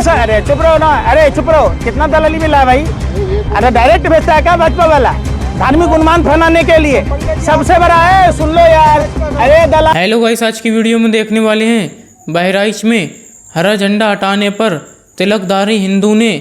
Sir, अरे चुप रहो ना, अरे चुप रहो, कितना दलाली मिला है भाई। अरे डायरेक्ट भेजता है क्या भाजपा वाला धार्मिक उन्मान फैलाने के लिए? सबसे बड़ा है, सुन लो यार। अरे दलाल। हेलो गाइस, आज की वीडियो में देखने वाले हैं बहराइच में हरा झंडा हटाने पर तिलकधारी हिंदू ने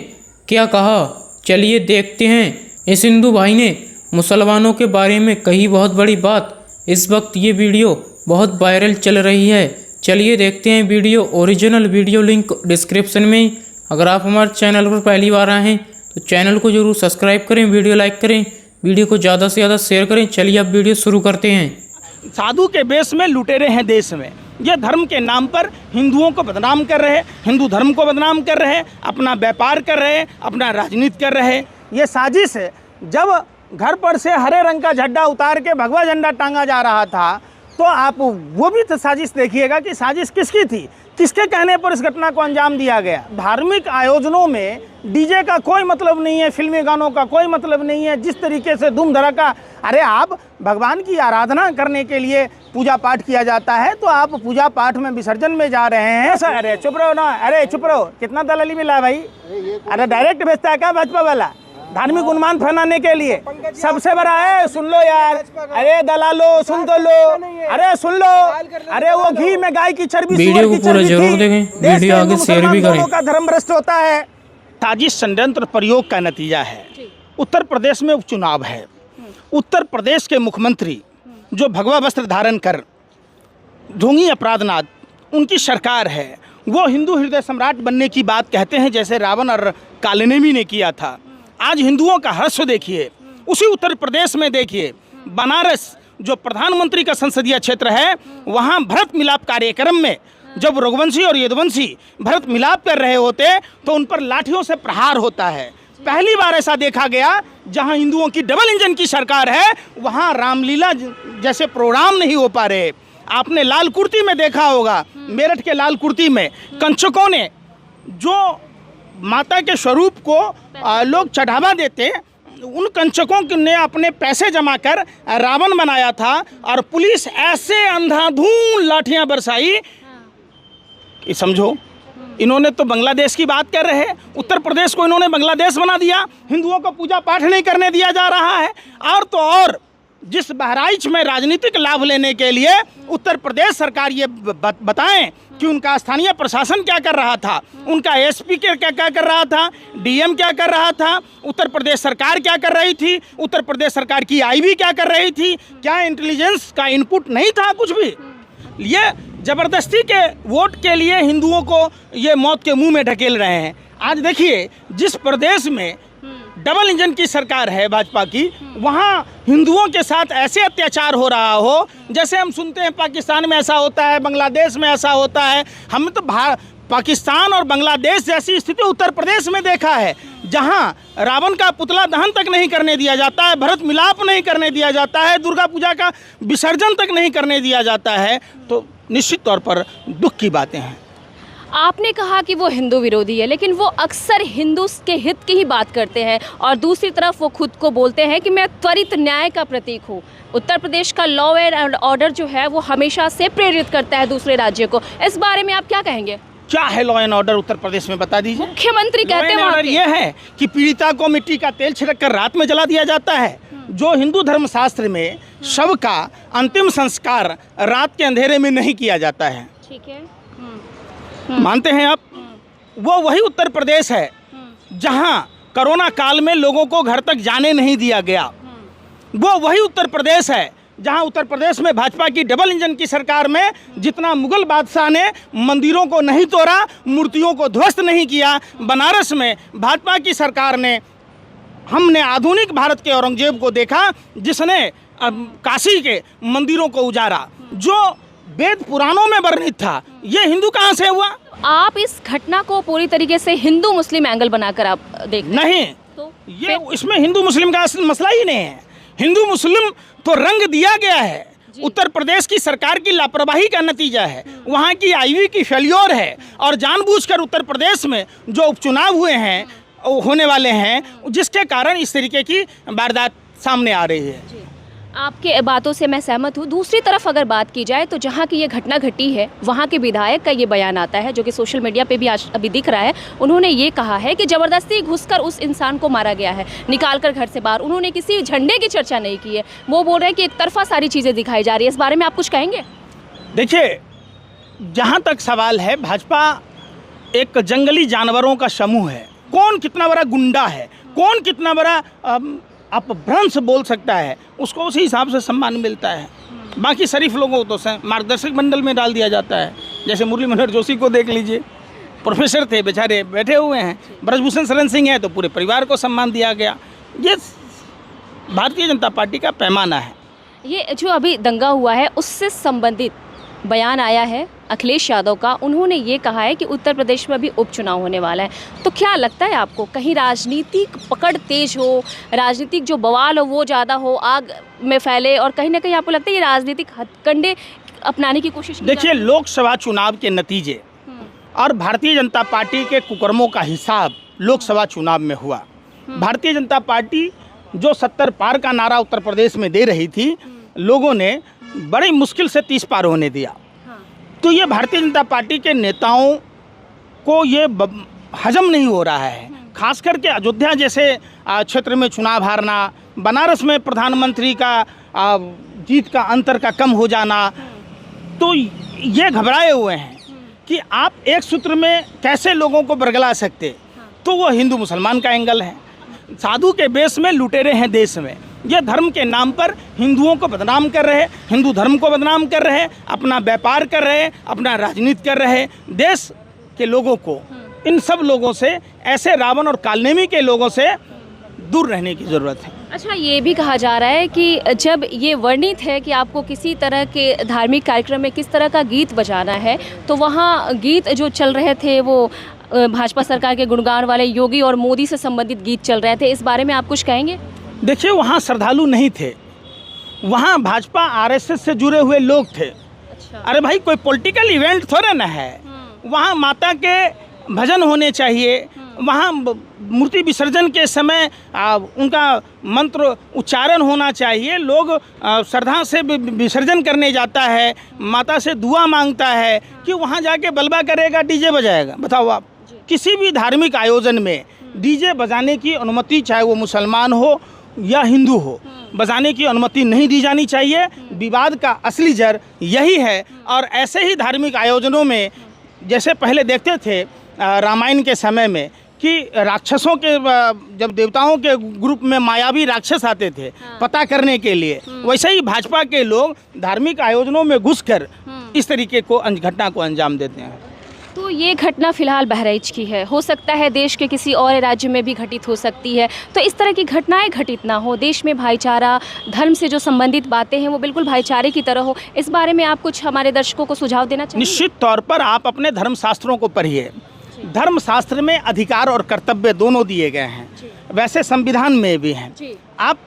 क्या कहा। चलिए देखते हैं। इस हिंदू भाई ने मुसलमानों के बारे में कही बहुत बड़ी बात। इस वक्त ये वीडियो बहुत वायरल चल रही है। चलिए देखते हैं video. Original video link description में। अगर आप हमारे चैनल पर पहली बार आए हैं तो चैनल को जरूर सब्सक्राइब करें, वीडियो लाइक करें, वीडियो को ज़्यादा से ज़्यादा शेयर करें। चलिए अब वीडियो शुरू करते हैं। साधु के बेस में लुटेरे हैं देश में। ये धर्म के नाम पर हिंदुओं को बदनाम कर रहे हैं, हिंदू धर्म को बदनाम कर रहे हैं, अपना व्यापार कर रहे हैं, अपना राजनीति कर रहे हैं। ये साजिश है। जब घर पर से हरे रंग का झंडा उतार के भगवा झंडा टांगा जा रहा था तो आप वो भी तो साजिश देखिएगा कि साजिश किसकी थी, किसके कहने पर इस घटना को अंजाम दिया गया। धार्मिक आयोजनों में डीजे का कोई मतलब नहीं है, फिल्मी गानों का कोई मतलब नहीं है। जिस तरीके से धूम धड़का, अरे आप भगवान की आराधना करने के लिए पूजा पाठ किया जाता है तो आप पूजा पाठ में विसर्जन में जा रहे हैं सर। अरे चुप रहो ना, अरे चुप रहो, कितना दलाली मिला है भाई। अरे डायरेक्ट भेजता है क्या भाजपा वाला धार्मिक उन्मान फैलाने के लिए? सबसे बड़ा है, सुन लो यार। अरे दलालो, सुन तो लो, अरे सुन लो। अरे वो घी में गाय की चर्बी, वीडियो को पूरा जरूर देखें, वीडियो आगे शेयर भी करें। का धर्म भ्रष्ट होता है। साजिश षड्यंत्र प्रयोग का नतीजा है। उत्तर प्रदेश में उपचुनाव है। उत्तर प्रदेश के मुख्यमंत्री जो भगवा वस्त्र धारण कर ढोंगी अपराधनाथ, उनकी सरकार है, वो हिंदू हृदय सम्राट बनने की बात कहते हैं जैसे रावण और कालनेमी ने किया था। आज हिंदुओं का हर्ष देखिए। उसी उत्तर प्रदेश में देखिए, बनारस जो प्रधानमंत्री का संसदीय क्षेत्र है, वहाँ भरत मिलाप कार्यक्रम में जब रघुवंशी और यदुवंशी भरत मिलाप कर रहे होते तो उन पर लाठियों से प्रहार होता है। पहली बार ऐसा देखा गया। जहाँ हिंदुओं की डबल इंजन की सरकार है वहाँ रामलीला जैसे प्रोग्राम नहीं हो पा रहे। आपने लाल कुर्ती में देखा होगा, मेरठ के लाल कुर्ती में कंचकों ने जो माता के स्वरूप को लोग चढ़ावा देते, उन कंचकों ने अपने पैसे जमा कर रावण बनाया था और पुलिस ऐसे अंधाधुंध लाठियां बरसाई कि समझो। इन्होंने तो बांग्लादेश की बात कर रहे हैं, उत्तर प्रदेश को इन्होंने बांग्लादेश बना दिया। हिंदुओं को पूजा पाठ नहीं करने दिया जा रहा है। और तो और जिस बहराइच में राजनीतिक लाभ लेने के लिए उत्तर प्रदेश सरकार ये बताएं कि उनका स्थानीय प्रशासन क्या कर रहा था, उनका एसपी क्या कर रहा था, डीएम क्या कर रहा था, उत्तर प्रदेश सरकार क्या कर रही थी, उत्तर प्रदेश सरकार की आईबी क्या कर रही थी, क्या इंटेलिजेंस का इनपुट नहीं था कुछ भी? ये जबरदस्ती के वोट के लिए हिंदुओं को ये मौत के मुंह में ढकेल रहे हैं। आज देखिए, जिस प्रदेश में डबल इंजन की सरकार है भाजपा की, वहाँ हिंदुओं के साथ ऐसे अत्याचार हो रहा हो जैसे हम सुनते हैं पाकिस्तान में ऐसा होता है, बांग्लादेश में ऐसा होता है। हमने तो पाकिस्तान और बांग्लादेश जैसी स्थिति उत्तर प्रदेश में देखा है, जहाँ रावण का पुतला दहन तक नहीं करने दिया जाता है, भरत मिलाप नहीं करने दिया जाता है, दुर्गा पूजा का विसर्जन तक नहीं करने दिया जाता है। तो निश्चित तौर पर दुख की बातें हैं। आपने कहा कि वो हिंदू विरोधी है, लेकिन वो अक्सर हिंदू के हित की ही बात करते हैं और दूसरी तरफ वो खुद को बोलते हैं कि मैं त्वरित न्याय का प्रतीक हूँ। उत्तर प्रदेश का लॉ एंड ऑर्डर जो है वो हमेशा से प्रेरित करता है दूसरे राज्य को। इस बारे में आप क्या कहेंगे? क्या है law and order Uttar Pradesh में, बता दीजिए। मुख्यमंत्री कहते हैं ऑर्डर ये है कि पीड़िता को मिट्टी का तेल छिड़क कर रात में जला दिया जाता है। जो हिंदू धर्म शास्त्र में शव का अंतिम संस्कार रात के अंधेरे में नहीं किया जाता है। ठीक है, मानते हैं आप? वो वही उत्तर प्रदेश है जहां कोरोना काल में लोगों को घर तक जाने नहीं दिया गया। वो वही उत्तर प्रदेश है जहां उत्तर प्रदेश में भाजपा की डबल इंजन की सरकार में जितना मुगल बादशाह ने मंदिरों को नहीं तोड़ा, मूर्तियों को ध्वस्त नहीं किया, बनारस में भाजपा की सरकार ने, हमने आधुनिक भारत के औरंगजेब को देखा जिसने काशी के मंदिरों को उजाड़ा, जो वेद पुराणों में वर्णित था। ये हिंदू कहाँ से हुआ? आप इस घटना को पूरी तरीके से हिंदू मुस्लिम एंगल बनाकर आप देखते नहीं तो ये इसमें हिंदू मुस्लिम का मसला ही नहीं है। हिंदू मुस्लिम तो रंग दिया गया है, उत्तर प्रदेश की सरकार की लापरवाही का नतीजा है, वहाँ की आईवी की फेल्योर है। और जानबूझकर उत्तर प्रदेश में जो उपचुनाव हुए हैं, होने वाले हैं, जिसके कारण इस तरीके की वारदात सामने आ रही है। आपके बातों से मैं सहमत हूँ। दूसरी तरफ अगर बात की जाए तो जहाँ की ये घटना घटी है वहाँ के विधायक का ये बयान आता है जो कि सोशल मीडिया पे भी आज अभी दिख रहा है। उन्होंने ये कहा है कि ज़बरदस्ती घुसकर उस इंसान को मारा गया है, निकाल कर घर से बाहर। उन्होंने किसी झंडे की चर्चा नहीं की है। वो बोल रहे हैं कि एक तरफा सारी चीज़ें दिखाई जा रही है। इस बारे में आप कुछ कहेंगे? देखिए, जहाँ तक सवाल है, भाजपा एक जंगली जानवरों का समूह है। कौन कितना बड़ा गुंडा है, कौन कितना बड़ा अपभ्रंश बोल सकता है, उसको उसी हिसाब से सम्मान मिलता है। बाकी शरीफ लोगों को तो मार्गदर्शक मंडल में डाल दिया जाता है। जैसे मुरली मनोहर जोशी को देख लीजिए, प्रोफेसर थे, बेचारे बैठे हुए हैं। ब्रजभूषण शरण सिंह है तो पूरे परिवार को सम्मान दिया गया। ये भारतीय जनता पार्टी का पैमाना है। ये जो अभी दंगा हुआ है उससे संबंधित बयान आया है अखिलेश यादव का। उन्होंने ये कहा है कि उत्तर प्रदेश में अभी उपचुनाव होने वाला है। तो क्या लगता है आपको, कहीं राजनीतिक पकड़ तेज हो, राजनीतिक जो बवाल हो वो ज़्यादा हो, आग में फैले, और कहीं ना कहीं आपको लगता है ये राजनीतिक हथकंडे अपनाने की कोशिश की? देखिए, लोकसभा चुनाव के नतीजे और भारतीय जनता पार्टी के कुकर्मों का हिसाब लोकसभा चुनाव में हुआ। भारतीय जनता पार्टी जो 70 पार का नारा उत्तर प्रदेश में दे रही थी, लोगों ने बड़ी मुश्किल से 30 पार होने दिया। तो ये भारतीय जनता पार्टी के नेताओं को ये हजम नहीं हो रहा है। खास करके अयोध्या जैसे क्षेत्र में चुनाव हारना, बनारस में प्रधानमंत्री का जीत का अंतर का कम हो जाना, तो ये घबराए हुए हैं कि आप एक सूत्र में कैसे लोगों को बरगला सकते। तो वो हिंदू मुसलमान का एंगल है। साधु के बेस में लुटेरे हैं देश में। ये धर्म के नाम पर हिंदुओं को बदनाम कर रहे, हिंदू धर्म को बदनाम कर रहे, अपना व्यापार कर रहे, अपना राजनीति कर रहे। देश के लोगों को, इन सब लोगों से, ऐसे रावण और कालनेमी के लोगों से दूर रहने की ज़रूरत है। अच्छा, ये भी कहा जा रहा है कि जब ये वर्णित है कि आपको किसी तरह के धार्मिक कार्यक्रम में किस तरह का गीत बजाना है, तो वहाँ गीत जो चल रहे थे वो भाजपा सरकार के गुणगान वाले योगी और मोदी से संबंधित गीत चल रहे थे। इस बारे में आप कुछ कहेंगे? देखिए, वहाँ श्रद्धालु नहीं थे, वहाँ भाजपा आरएसएस से जुड़े हुए लोग थे। अच्छा। अरे भाई, कोई पॉलिटिकल इवेंट थोड़ा ना है। वहाँ माता के भजन होने चाहिए। वहाँ मूर्ति विसर्जन के समय उनका मंत्र उच्चारण होना चाहिए। लोग श्रद्धा से विसर्जन करने जाता है, माता से दुआ मांगता है कि वहाँ जाके बलबा करेगा, डीजे बजाएगा। बताओ आप, किसी भी धार्मिक आयोजन में डीजे बजाने की अनुमति, चाहे वो मुसलमान हो या हिंदू हो, बजाने की अनुमति नहीं दी जानी चाहिए। विवाद का असली जड़ यही है। और ऐसे ही धार्मिक आयोजनों में, जैसे पहले देखते थे रामायण के समय में कि राक्षसों के, जब देवताओं के ग्रुप में मायावी राक्षस आते थे पता करने के लिए, वैसे ही भाजपा के लोग धार्मिक आयोजनों में घुसकर इस तरीके को घटना को अंजाम देते हैं। तो ये घटना फिलहाल बहराइच की है, हो सकता है देश के किसी और राज्य में भी घटित हो सकती है। तो इस तरह की घटनाएं घटित ना हो, देश में भाईचारा, धर्म से जो संबंधित बातें हैं वो बिल्कुल भाईचारे की तरह हो। इस बारे में आप कुछ हमारे दर्शकों को सुझाव देना चाहिए? निश्चित तौर पर आप अपने धर्मशास्त्रों को पढ़िए। धर्मशास्त्र में अधिकार और कर्तव्य दोनों दिए गए हैं, वैसे संविधान में भी हैं। आप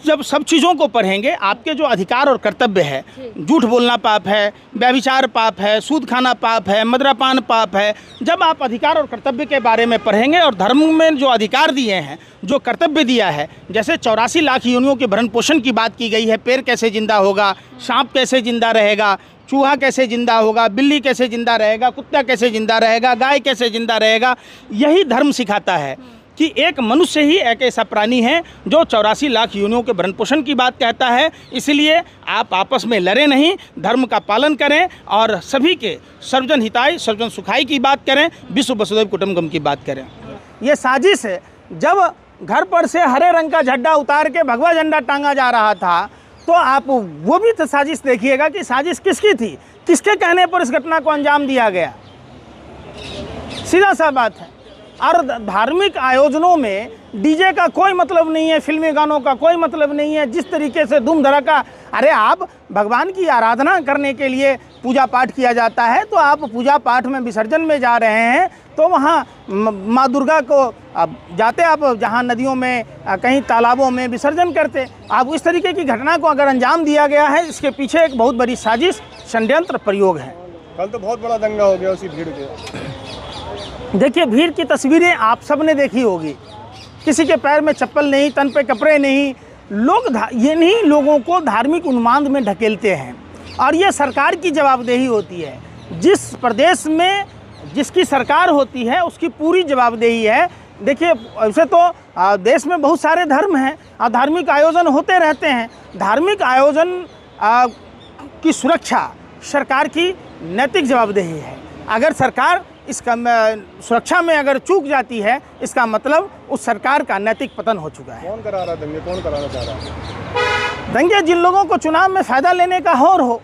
जब सब चीज़ों को पढ़ेंगे, आपके जो अधिकार और कर्तव्य है, झूठ बोलना पाप है, व्यभिचार पाप है, सूद खाना पाप है, मदिरापान पाप है। जब आप अधिकार और कर्तव्य के बारे में पढ़ेंगे और धर्म में जो अधिकार दिए हैं, जो कर्तव्य दिया है, जैसे 84 लाख योनियों के भरण पोषण की बात की गई है, पेड़ कैसे जिंदा होगा, सांप कैसे जिंदा रहेगा, चूहा कैसे जिंदा होगा, बिल्ली कैसे जिंदा रहेगा, कुत्ता कैसे जिंदा रहेगा, गाय कैसे जिंदा रहेगा, यही धर्म सिखाता है कि एक मनुष्य ही एक ऐसा प्राणी है जो 84 लाख योनियों के भरण पोषण की बात कहता है। इसलिए आप आपस में लड़े नहीं, धर्म का पालन करें और सभी के सर्वजन हिताय सर्वजन सुखाय की बात करें, विश्व वसुधैव कुटुम्बकम की बात करें। ये साजिश है। जब घर पर से हरे रंग का झंडा उतार के भगवा झंडा टांगा जा रहा था, तो आप वो भी तो साजिश देखिएगा कि साजिश किसकी थी, किसके कहने पर इस घटना को अंजाम दिया गया। सीधा सा बात है। और धार्मिक आयोजनों में डीजे का कोई मतलब नहीं है, फिल्मी गानों का कोई मतलब नहीं है। जिस तरीके से धूम धड़ाका, अरे आप भगवान की आराधना करने के लिए पूजा पाठ किया जाता है, तो आप पूजा पाठ में विसर्जन में जा रहे हैं, तो वहाँ माँ दुर्गा को जाते आप जहाँ नदियों में, कहीं तालाबों में विसर्जन करते। आप इस तरीके की घटना को अगर अंजाम दिया गया है, इसके पीछे एक बहुत बड़ी साजिश, षड्यंत्र प्रयोग है। कल तो बहुत बड़ा दंगा हो गया उसी भीड़ के। देखिए, भीड़ की तस्वीरें आप सब ने देखी होगी। किसी के पैर में चप्पल नहीं, तन पे कपड़े नहीं, ये नहीं लोगों को धार्मिक उन्माद में ढकेलते हैं और ये सरकार की जवाबदेही होती है। जिस प्रदेश में जिसकी सरकार होती है उसकी पूरी जवाबदेही है। देखिए वैसे तो देश में बहुत सारे धर्म हैं और धार्मिक आयोजन होते रहते हैं। धार्मिक आयोजन की सुरक्षा सरकार की नैतिक जवाबदेही है। अगर सरकार इसका सुरक्षा में अगर चूक जाती है इसका मतलब उस सरकार का नैतिक पतन हो चुका है। कौन करा रहा दंगे, कौन कराना चाह रहा है? दंगे जिन लोगों को चुनाव में फ़ायदा लेने का हौर हो।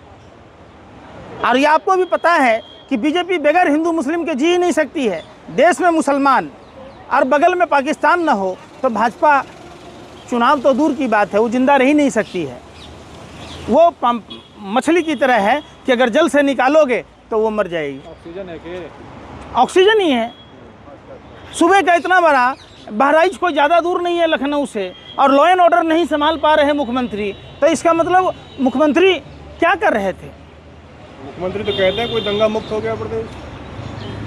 और ये आपको भी पता है कि बीजेपी बगैर हिंदू मुस्लिम के जी ही नहीं सकती है। देश में मुसलमान और बगल में पाकिस्तान न हो तो भाजपा चुनाव तो दूर की बात है, वो जिंदा रह ही नहीं सकती है। वो मछली की तरह है कि अगर जल से निकालोगे तो वो मर जाएगी। ऑक्सीजन है कि ऑक्सीजन ही है। सुबह का इतना बड़ा बहराइच कोई ज़्यादा दूर नहीं है लखनऊ से और लॉ एंड ऑर्डर नहीं संभाल पा रहे मुख्यमंत्री, तो इसका मतलब मुख्यमंत्री क्या कर रहे थे? मुख्यमंत्री तो कहते हैं कोई दंगा मुक्त हो गया प्रदेश।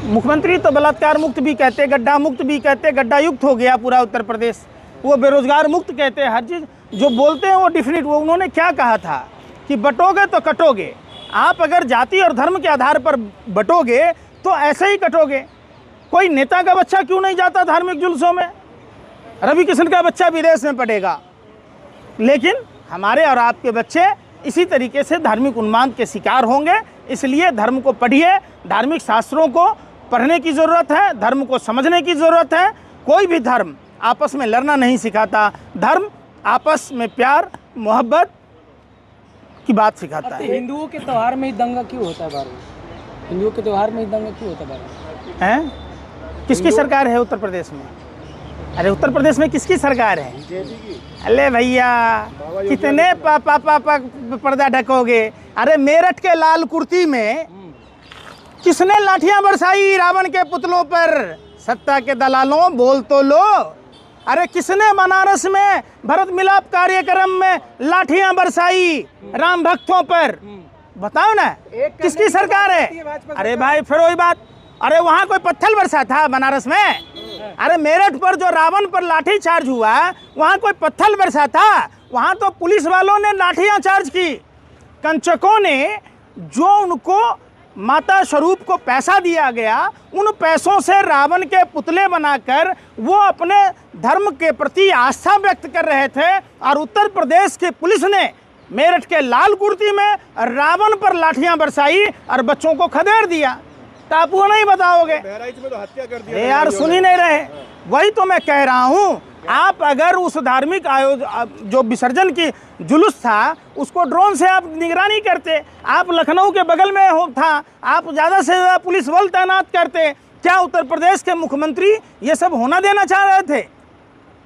मुख्यमंत्री तो बलात्कार मुक्त भी कहते, गड्ढा मुक्त भी कहते, गड्ढा युक्त हो गया पूरा उत्तर प्रदेश। वो बेरोजगार मुक्त कहते, हर चीज़ जो बोलते हैं वो डिफिनिट। वो उन्होंने क्या कहा था कि बटोगे तो कटोगे। आप अगर जाति और धर्म के आधार पर बटोगे तो ऐसे ही कटोगे। कोई नेता का बच्चा क्यों नहीं जाता धार्मिक जुलूसों में? रवि किशन का बच्चा विदेश में पढ़ेगा, लेकिन हमारे और आपके बच्चे इसी तरीके से धार्मिक उन्माद के शिकार होंगे। इसलिए धर्म को पढ़िए, धार्मिक शास्त्रों को पढ़ने की ज़रूरत है, धर्म को समझने की ज़रूरत है। कोई भी धर्म आपस में लड़ना नहीं सिखाता, धर्म आपस में प्यार मोहब्बत की बात सिखाता है। हिंदुओं के त्यौहार में ही दंगा क्यों होता है बार बार? हिंदुओं के त्यौहार में ही दंगा क्यों होता है बार बार? हैं? किसकी सरकार है उत्तर प्रदेश में? अरे उत्तर प्रदेश में किसकी सरकार है? अरे भैया कितने पापा पर्दा ढकोगे? अरे मेरठ के लाल कुर्ती में किसने लाठियां बरसाई रावण के पुतलों पर? सत्ता के दलालों बोल तो लो। अरे किसने बनारस में भरत मिलाप कार्यक्रम में लाठियां बरसाई राम भक्तों पर? बताओ ना किसकी सरकार है? अरे भाई फिर वही बात। अरे वहाँ कोई पत्थर बरसा था बनारस में? अरे मेरठ पर जो रावण पर लाठी चार्ज हुआ वहाँ कोई पत्थर बरसा था? वहाँ तो पुलिस वालों ने लाठियाँ चार्ज की। कंचकों ने जो उनको माता स्वरूप को पैसा दिया गया, उन पैसों से रावण के पुतले बनाकर वो अपने धर्म के प्रति आस्था व्यक्त कर रहे थे। और उत्तर प्रदेश की पुलिस ने मेरठ के लाल कुर्ती में रावण पर लाठियां बरसाई और बच्चों को खदेड़ दिया। तो आप वो नहीं बताओगे? बहराइच में तो हत्या कर दिया। यार सुन ही नहीं रहे। वही तो मैं कह रहा हूँ। आप अगर उस धार्मिक आयोजन जो विसर्जन की जुलूस था उसको ड्रोन से आप निगरानी करते, आप लखनऊ के बगल में था, आप ज़्यादा से ज़्यादा पुलिस बल तैनात करते, क्या उत्तर प्रदेश के मुख्यमंत्री ये सब होना देना चाह रहे थे?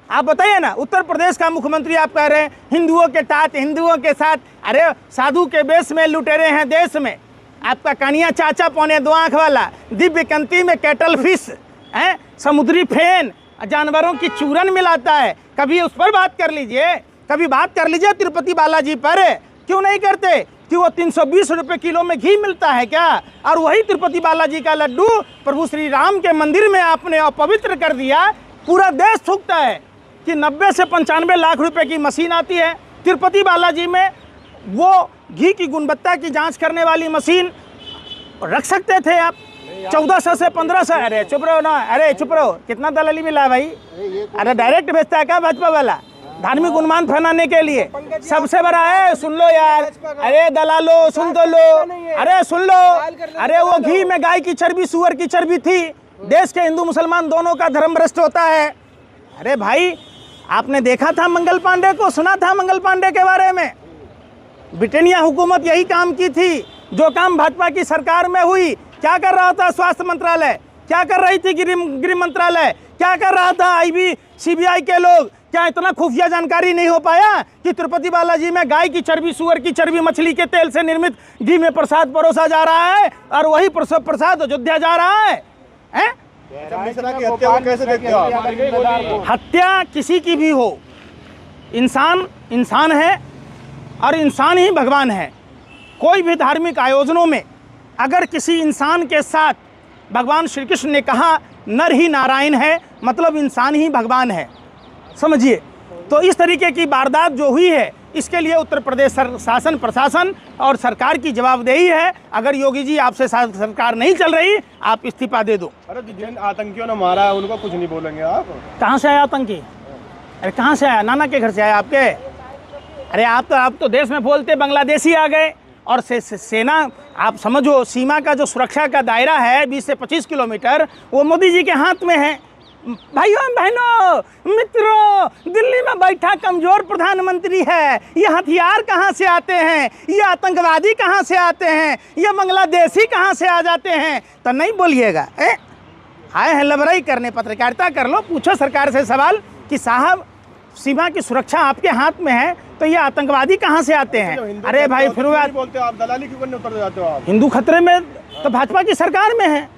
आप बताइए ना। उत्तर प्रदेश का मुख्यमंत्री आप कह रहे हैं हिंदुओं के साथ, हिंदुओं के साथ। अरे साधु के बेस में लुटेरे हैं देश में। आपका कानिया चाचा पौने 2 आँख वाला, दिव्य कंती में कैटल फिश है, समुद्री फेन, जानवरों की चूरन मिलाता है। कभी उस पर बात कर लीजिए, कभी बात कर लीजिए तिरुपति बालाजी पर। क्यों नहीं करते कि वो 320 रुपये किलो में घी मिलता है क्या? और वही तिरुपति बालाजी का लड्डू प्रभु श्री राम के मंदिर में आपने अपवित्र कर दिया। पूरा देश थूकता है कि 90 से 95 लाख रुपए की मशीन आती है तिरुपति बालाजी में। वो घी की गुणवत्ता की जांच करने वाली मशीन रख सकते थे आप। 1400 से 1500। अरे चुप रहो ना, अरे चुप रहो। कितना दलाली मिला है भाई? अरे डायरेक्ट भेजता है क्या भाजपा वाला धार्मिक उन्माद फैलाने के लिए? सबसे बड़ा है, सुन लो यार। अरे दलालो सुन तो लो, अरे सुन लो। अरे वो घी में गाय की चर्बी सुअर की चर्बी थी। देश के हिंदू मुसलमान दोनों का धर्म भ्रष्ट होता है। अरे भाई आपने देखा था मंगल पांडे को, सुना था मंगल पांडे के बारे में? ब्रिटेनिया हुकूमत यही काम की थी जो काम भाजपा की सरकार में हुई। क्या कर रहा था स्वास्थ्य मंत्रालय? क्या कर रही थी गृह मंत्रालय? क्या कर रहा था IB CBI के लोग? क्या इतना खुफिया जानकारी नहीं हो पाया कि तिरुपति बालाजी में गाय की चर्बी सुअर की चर्बी मछली के तेल से निर्मित घी में प्रसाद परोसा जा रहा है और वही प्रसाद अयोध्या जा रहा है? मिश्रा की हत्या को कैसे देखते हो आप? हत्या किसी की भी हो, इंसान इंसान है और इंसान ही भगवान है। कोई भी धार्मिक आयोजनों में अगर किसी इंसान के साथ, भगवान श्री कृष्ण ने कहा नर ही नारायण है, मतलब इंसान ही भगवान है। समझिए, तो इस तरीके की वारदात जो हुई है, इसके लिए उत्तर प्रदेश शासन प्रशासन और सरकार की जवाबदेही है। अगर योगी जी आपसे सरकार नहीं चल रही, आप इस्तीफा दे दो। अरे जिन आतंकियों ने मारा है उनको कुछ नहीं बोलेंगे आप? कहाँ से आया आतंकी? अरे कहाँ से आया? नाना के घर से आया आपके? अरे आप तो देश में बोलते बांग्लादेशी आ गए। और सेना, आप समझो, सीमा का जो सुरक्षा का दायरा है 20 से 25 किलोमीटर, वो मोदी जी के हाथ में है। भाइयों बहनों मित्रों, दिल्ली में बैठा कमज़ोर प्रधानमंत्री है। ये हथियार कहाँ से आते हैं? ये आतंकवादी कहाँ से आते हैं? ये बांग्लादेशी कहाँ से आ जाते हैं? तो नहीं बोलिएगा। आए हैं लबराई करने, पत्रकारिता कर लो, पूछो सरकार से सवाल कि साहब सीमा की सुरक्षा आपके हाथ में है, तो ये आतंकवादी कहाँ से आते हैं? अरे भाई फिर बोलते हो आप, दलाली क्यों करने उतर जाते हो आप? हिंदू खतरे में तो भाजपा की सरकार में है।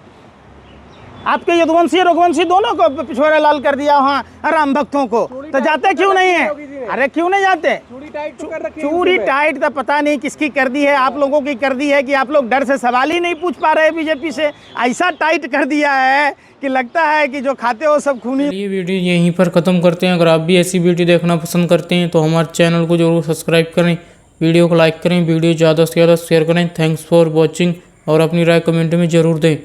आपके यदुवंशी रघुवंशी दोनों को पिछवाड़ा लाल कर दिया वहाँ राम भक्तों को, तो जाते क्यों नहीं है? अरे क्यों नहीं जाते? चूड़ी टाइट तो पता नहीं किसकी कर दी है, आप लोगों की कर दी है कि आप लोग डर से सवाल ही नहीं पूछ पा रहे बीजेपी से। ऐसा टाइट कर दिया है कि लगता है कि जो खाते हो सब खूनी। ये वीडियो यहीं पर ख़त्म करते हैं। अगर आप भी ऐसी वीडियो देखना पसंद करते हैं तो हमारे चैनल को जरूर सब्सक्राइब करें, वीडियो को लाइक करें, वीडियो ज़्यादा से ज़्यादा शेयर करें। थैंक्स फॉर वॉचिंग और अपनी राय कमेंट में ज़रूर दें।